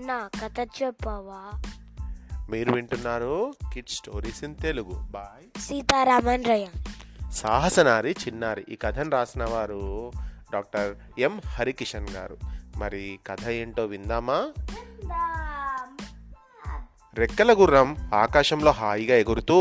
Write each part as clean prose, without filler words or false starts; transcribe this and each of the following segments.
అన్న కథ చెప్పవా? మీరు వింటున్నారు kids stories in Telugu by Sitaraman రయ్య. సాహసనారి చిన్నారి. ఈ కథను రాసిన వారు డాక్టర్ ఎం హరికిషన్ గారు. మరి కథ ఏంటో విందామా? రెక్కల గుర్రం ఆకాశంలో హాయిగా ఎగురుతూ,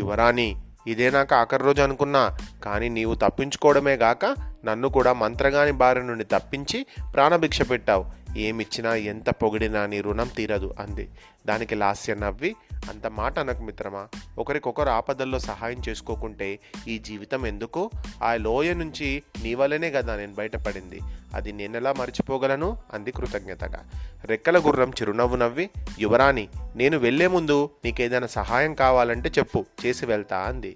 యువరాణి, ఇదే నాకు ఆఖరి రోజు అనుకున్నా, కానీ నీవు తప్పించుకోవడమే గాక నన్ను కూడా మంత్రగాని బారి నుండి తప్పించి ప్రాణభిక్ష పెట్టావు. ఏమిచ్చినా ఎంత పొగిడినా నీ రుణం తీరదు అంది. దానికి లాస్య నవ్వి, అంత మాట అనకు మిత్రమా, ఒకరికొకరు ఆపదల్లో సహాయం చేసుకోకుంటే ఈ జీవితం ఎందుకు? ఆ లోయ నుంచి నీ వల్లనే కదా నేను బయటపడింది, అది నేనెలా మర్చిపోగలను అంది కృతజ్ఞతగా. రెక్కల గుర్రం చిరునవ్వు నవ్వి, యువరాణి, నేను వెళ్లే ముందు నీకేదైనా సహాయం కావాలంటే చెప్పు, చేసి వెళ్తా అంది.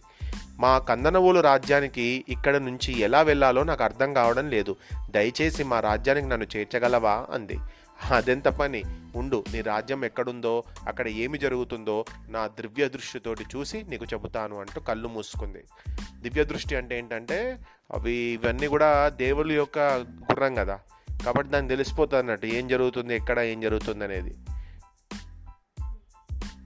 మా కందనవోలు రాజ్యానికి ఇక్కడ నుంచి ఎలా వెళ్ళాలో నాకు అర్థం కావడం లేదు, దయచేసి మా రాజ్యానికి నన్ను చేర్చగలవా అంది. అదెంత పని, ఉండు, నీ రాజ్యం ఎక్కడుందో అక్కడ ఏమి జరుగుతుందో నా దివ్య దృష్టితోటి చూసి నీకు చెబుతాను అంటూ కళ్ళు మూసుకుంది. దివ్య దృష్టి అంటే ఏంటంటే ఇవన్నీ కూడా దేవుళ్ళ యొక్క గుర్రం కదా, కాబట్టి దానికి తెలిసిపోతుంది అన్నట్టు ఏం జరుగుతుంది, ఎక్కడ ఏం జరుగుతుంది అనేది.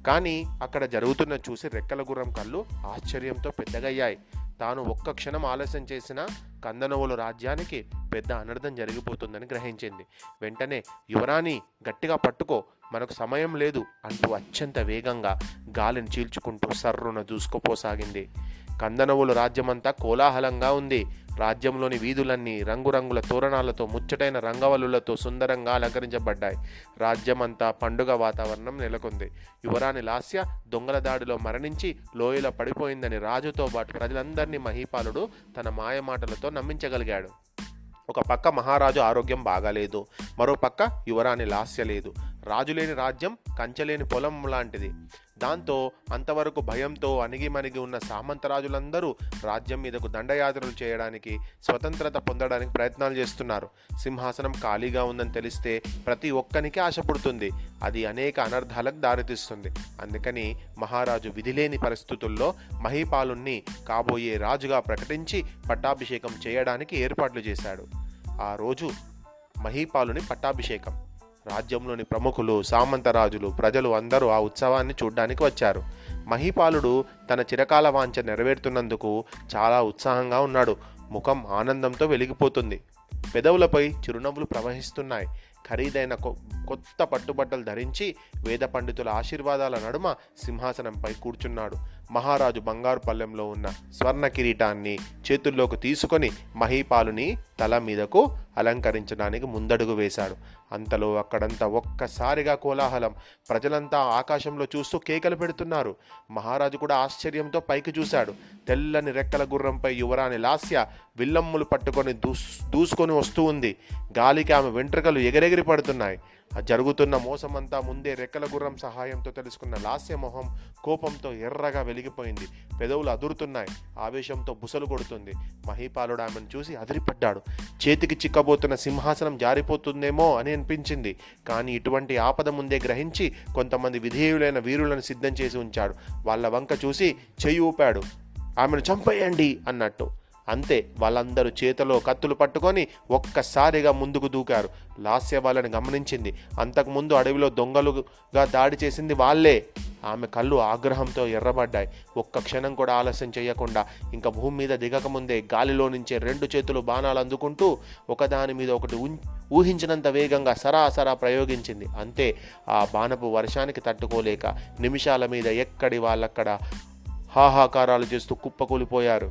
కానీ అక్కడ జరుగుతున్న చూసి రెక్కల గుర్రం కళ్ళు ఆశ్చర్యంతో పెద్దగయ్యాయి. తాను ఒక్క క్షణం ఆలస్యం చేసినా కందనవోలు రాజ్యానికి పెద్ద అనర్థం జరిగిపోతుందని గ్రహించింది. వెంటనే, యువరాణి, గట్టిగా పట్టుకో, మనకు సమయం లేదు అంటూ అత్యంత వేగంగా గాలిని చీల్చుకుంటూ సర్రున దూసుకుపోసాగింది. కందనవోలు రాజ్యమంతా కోలాహలంగా ఉంది. రాజ్యంలోని వీధులన్నీ రంగురంగుల తోరణాలతో, ముచ్చటైన రంగవల్లులతో సుందరంగా అలంకరించబడ్డాయి. రాజ్యమంతా పండుగ వాతావరణం నెలకొంది. యువరాణి లాస్య దొంగల దాడిలో మరణించి లోయలో పడిపోయిందని రాజుతో పాటు ప్రజలందరినీ మహీపాలుడు తన మాయమాటలతో నమ్మించగలిగాడు. ఒక పక్క మహారాజు ఆరోగ్యం బాగాలేదు, మరో పక్క యువరాణి లాస్య లేదు. రాజులేని రాజ్యం కంచెలేని పొలం లాంటిది. దాంతో అంతవరకు భయంతో అణిగిమణిగి ఉన్న సామంతరాజులందరూ రాజ్యం మీదకు దండయాత్రలు చేయడానికి, స్వతంత్రత పొందడానికి ప్రయత్నాలు చేస్తున్నారు. సింహాసనం ఖాళీగా ఉందని తెలిస్తే ప్రతి ఒక్కరికి ఆశ పుడుతుంది, అది అనేక అనర్థాలకు దారితీస్తుంది. అందుకని మహారాజు విధిలేని పరిస్థితుల్లో మహీపాలుణ్ణి కాబోయే రాజుగా ప్రకటించి పట్టాభిషేకం చేయడానికి ఏర్పాట్లు చేశాడు. ఆ రోజు మహీపాలుని పట్టాభిషేకం. రాజ్యంలోని ప్రముఖులు, సామంతరాజులు, ప్రజలు అందరూ ఆ ఉత్సవాన్ని చూడ్డానికి వచ్చారు. మహీపాలుడు తన చిరకాల వాంఛ నెరవేరుతున్నందుకు చాలా ఉత్సాహంగా ఉన్నాడు. ముఖం ఆనందంతో వెలిగిపోతుంది. పెదవులపై చిరునవ్వులు ప్రవహిస్తున్నాయి. ఖరీదైన కొత్త పట్టుబట్టలు ధరించి వేద పండితుల ఆశీర్వాదాల నడుమ సింహాసనంపై కూర్చున్నాడు. మహారాజు బంగారు పల్లెంలో ఉన్న స్వర్ణ కిరీటాన్ని చేతుల్లోకి తీసుకొని మహీపాలుని తల మీదకు అలంకరించడానికి ముందడుగు వేశాడు. అంతలో అక్కడంతా ఒక్కసారిగా కోలాహలం. ప్రజలంతా ఆకాశంలో చూస్తూ కేకలు పెడుతున్నారు. మహారాజు కూడా ఆశ్చర్యంతో పైకి చూశాడు. తెల్లని రెక్కల గుర్రంపై యువరాణి లాస్య విల్లమ్ములు పట్టుకొని దూసుకొని వస్తూ ఉంది. గాలికి ఆమె వెంట్రుకలు ఎగిరెగిరి పడుతున్నాయి. జరుగుతున్న మోసమంతా ముందే రెక్కల గుర్రం సహాయంతో తెలుసుకున్న లాస్య మొహం కోపంతో ఎర్రగా వెలిగిపోయింది. పెదవులు అదురుతున్నాయి. ఆవేశంతో బుసలు కొడుతుంది. మహీపాలుడు ఆమెను చూసి అదిరిపడ్డాడు. చేతికి చిక్కబోతున్న సింహాసనం జారిపోతుందేమో అని అనిపించింది. కానీ ఇటువంటి ఆపద ముందే గ్రహించి కొంతమంది విధేయులైన వీరులను సిద్ధం చేసి ఉంచాడు. వాళ్ళ వంక చూసి చెయ్యి ఊపాడు. ఆమెను చంపేయండి అన్నట్టు. అంతే, వాళ్ళందరూ చేతిలో కత్తులు పట్టుకొని ఒక్కసారిగా ముందుకు దూకారు. లాస్య వాళ్ళని గమనించింది. అంతకుముందు అడవిలో దొంగలుగా దాడి చేసింది వాళ్ళే. ఆమె కళ్ళు ఆగ్రహంతో ఎర్రబడ్డాయి. ఒక్క క్షణం కూడా ఆలస్యం చేయకుండా, ఇంకా భూమి మీద దిగకముందే గాలిలో నుంచే 2 చేతులు బాణాలు అందుకుంటూ ఒకదాని మీద ఒకటి ఊహించినంత వేగంగా సరాసరా ప్రయోగించింది. అంతే, ఆ బాణపు వర్షానికి తట్టుకోలేక నిమిషాల మీద ఎక్కడి వాళ్ళక్కడ హాహాకారాలు చేస్తూ కుప్పకూలిపోయారు.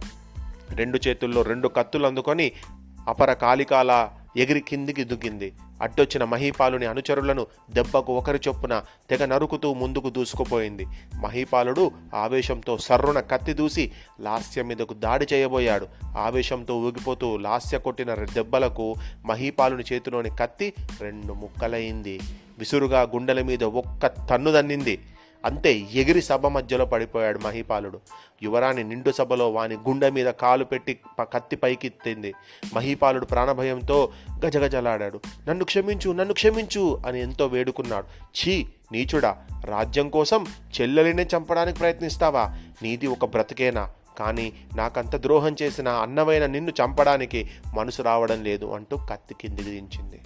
2 చేతుల్లో 2 కత్తులు అందుకొని అపర కాలికాల ఎగిరి కిందికి దుగ్గింది. అడ్డొచ్చిన మహీపాలుని అనుచరులను దెబ్బకు ఒకరి చొప్పున తెగ నరుకుతూ ముందుకు దూసుకుపోయింది. మహీపాలుడు ఆవేశంతో సర్రున కత్తి దూసి లాస్య మీదకు దాడి చేయబోయాడు. ఆవేశంతో ఊగిపోతూ లాస్య కొట్టిన దెబ్బలకు మహీపాలుని చేతిలోని కత్తి 2 ముక్కలైంది. విసురుగా గుండెల మీద ఒక్క తన్ను దన్నింది. అంతే, ఎగిరి సభ మధ్యలో పడిపోయాడు మహీపాలుడు. యువరాణి నిండు సభలో వాని గుండె మీద కాలు పెట్టి కత్తి పైకెత్తింది. మహీపాలుడు ప్రాణభయంతో గజగజలాడాడు. నన్ను క్షమించు, నన్ను క్షమించు అని ఎంతో వేడుకున్నాడు. ఛీ నీచుడా, రాజ్యం కోసం చెల్లెలినే చంపడానికి ప్రయత్నిస్తావా? నీది ఒక బ్రతికేనా? కానీ నాకంత ద్రోహం చేసిన అన్నవైన నిన్ను చంపడానికి మనసు రావడం లేదు అంటూ కత్తి కిందికి దించింది.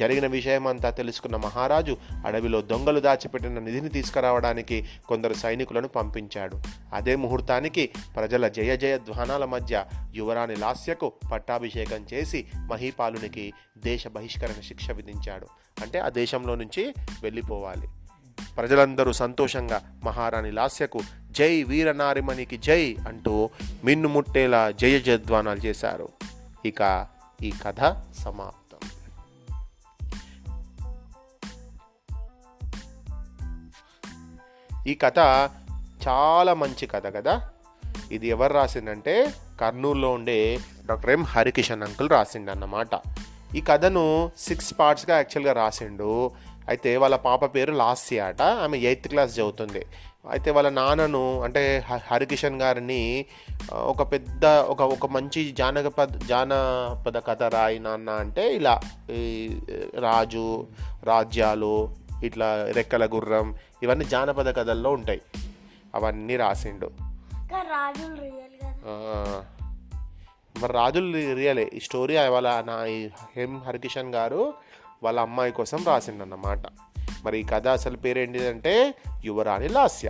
జరిగిన విషయం అంతా తెలుసుకున్న మహారాజు అడవిలో దొంగలు దాచిపెట్టిన నిధిని తీసుకురావడానికి కొందరు సైనికులను పంపించాడు. అదే ముహూర్తానికి ప్రజల జయ జయ ధ్వానాల మధ్య యువరాణి లాస్యకు పట్టాభిషేకం చేసి మహీపాలునికి దేశ బహిష్కరణ శిక్ష విధించాడు. అంటే ఆ దేశంలో నుంచి వెళ్ళిపోవాలి. ప్రజలందరూ సంతోషంగా మహారాణి లాస్యకు జై వీరనారిమణికి జై అంటూ మిన్నుముట్టేలా జయ జయధ్వానాలు చేశారు. ఇక ఈ కథ సమాప్తం. ఈ కథ చాలా మంచి కథ కదా. ఇది ఎవరు రాసిందంటే కర్నూలులో ఉండే డాక్టర్ ఎం హరికిషన్ అంకుల్ రాసిండు అన్నమాట. ఈ కథను 6 పార్ట్స్గా యాక్చువల్గా రాసిండు. అయితే వాళ్ళ పాప పేరు లాస్య అట. ఆమె 8th క్లాస్ చదువుతుంది. అయితే వాళ్ళ నాన్నను అంటే హరికిషన్ గారిని ఒక మంచి జానపద కథ రాయి నాన్న అంటే ఇలా ఈ రాజు రాజ్యాలు ఇట్లా రెక్కల గుర్రం ఇవన్నీ జానపద కథల్లో ఉంటాయి. అవన్నీ రాసిండు. మరి రాజులు రియలే. ఈ స్టోరీ వాళ్ళ ఎం హరికిషన్ గారు వాళ్ళ అమ్మాయి కోసం రాసిండన్నమాట. మరి ఈ కథ అసలు పేరేంటిదంటే యువరాణి లాస్య.